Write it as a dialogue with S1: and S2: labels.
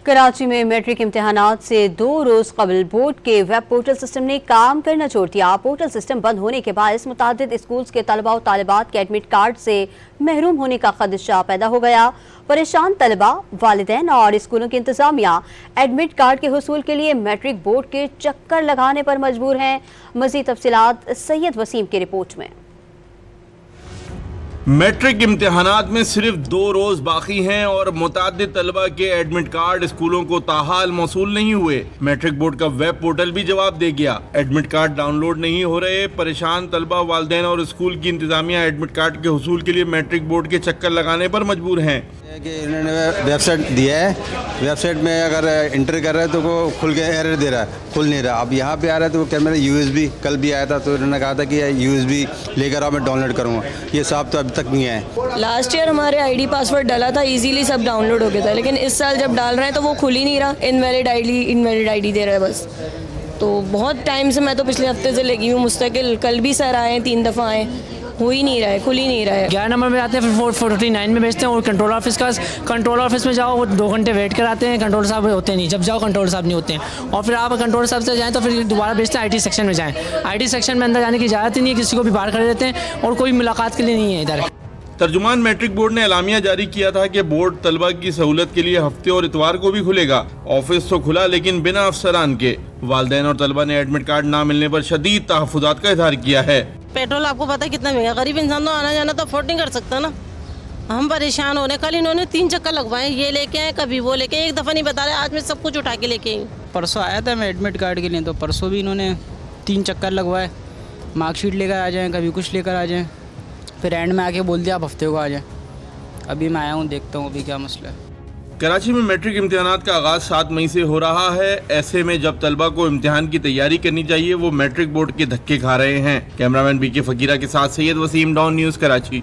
S1: कराची में मैट्रिक इम्तिहानात से 2 रोज कबल बोर्ड के वेब पोर्टल सिस्टम ने काम करना छोड़ दिया। पोर्टल सिस्टम बंद होने के बाद मुतादिद स्कूल्स के तलबा और तालिबात के एडमिट कार्ड से महरूम होने का खदशा पैदा हो गया। परेशान तलबा, वालिदैन और स्कूलों की इंतजामिया एडमिट कार्ड के हुसूल के लिए मैट्रिक बोर्ड के चक्कर लगाने पर मजबूर हैं। मजीद तफसीलात सैयद वसीम की रिपोर्ट में।
S2: मैट्रिक इम्तिहानात में सिर्फ 2 रोज बाकी हैं और मुतादिद तलबा के एडमिट कार्ड स्कूलों को ताहाल मौसूल नहीं हुए। मैट्रिक बोर्ड का वेब पोर्टल भी जवाब दे गया, एडमिट कार्ड डाउनलोड नहीं हो रहे। परेशान तलबा, वालिदैन और स्कूल की इंतजामिया एडमिट कार्ड के हुसूल के लिए मैट्रिक बोर्ड के चक्कर लगाने पर मजबूर हैं।
S3: कि इन्होंने वेबसाइट दिया है, वेबसाइट में अगर इंटर कर रहा है तो वो खुल के एरर दे रहा है, खुल नहीं रहा। अब यहाँ पे आ रहा है तो वो क्या, मेरा USB कल भी आया था तो इन्होंने कहा था कि USB लेकर आओ, मैं डाउनलोड करूँगा। ये साहब तो अभी तक नहीं आए।
S4: लास्ट ईयर हमारे ID पासवर्ड डाला था, इजीली सब डाउनलोड हो गया था, लेकिन इस साल जब डाल रहे हैं तो वो खुल ही नहीं रहा। इनवैलिड ID दे रहा है बस। तो बहुत टाइम से, मैं तो पिछले हफ्ते से लगी हूँ मुस्तकिल। कल भी सर आए, 3 दफ़ा आए, हो ही नहीं रहा है, खुल ही नहीं रहा है।
S5: 11 नंबर में आते हैं, फिर 449 में भेजते हैं और कंट्रोल ऑफिस में जाओ, वो 2 घंटे वेट कराते हैं। कंट्रोल साहब होते नहीं, जब जाओ कंट्रोल साहब नहीं होते हैं। और फिर आप कंट्रोल साहब से जाएँ तो फिर दोबारा भेजते हैं IT सेक्शन में जाएँ। IT सेक्शन में अंदर जाने की इजाज़त ही नहीं है, किसी को भी बाहर खड़े रहते हैं और कोई मुलाकात के लिए नहीं है इधर।
S2: तर्जुमान मैट्रिक बोर्ड ने एलामिया जारी किया था कि बोर्ड तलबा की सहूलत के लिए हफ्ते और इतवार को भी खुलेगा। ऑफिस तो खुला लेकिन बिना अफसरान के। वालिदैन और तलबा ने एडमिट कार्ड ना मिलने पर शदीद तहफ़्फ़ुज़ात का इज़हार किया है।
S6: पेट्रोल आपको पता है कितना महंगा, गरीब इंसान तो आना जाना तो अफोर्ड नहीं कर सकता ना। हम परेशान हो रहे। कल इन्होंने 3 चक्कर लगवाए, ये लेके आए, कभी वो लेके, एक दफ़ा नहीं बता रहे। आज मैं सब कुछ उठा के लेके आई।
S7: परसों आया था मैं एडमिट कार्ड के लिए, तो परसों भी इन्होंने 3 चक्कर लगवाए। मार्कशीट लेकर आ जाएँ, कभी कुछ लेकर आ जाएँ, फिर एंड में आके बोल दिया आप हफ्ते को आ जाएँ। अभी मैं आया हूँ, देखता हूँ अभी क्या मसला है।
S2: कराची में मैट्रिक इम्तिहानात का आगाज़ 7 मई से हो रहा है। ऐसे में जब तलबा को इम्तिहान की तैयारी करनी चाहिए, वो मैट्रिक बोर्ड के धक्के खा रहे हैं। कैमरामैन BK फकीरा के साथ सैयद वसीम, डॉन न्यूज़, कराची।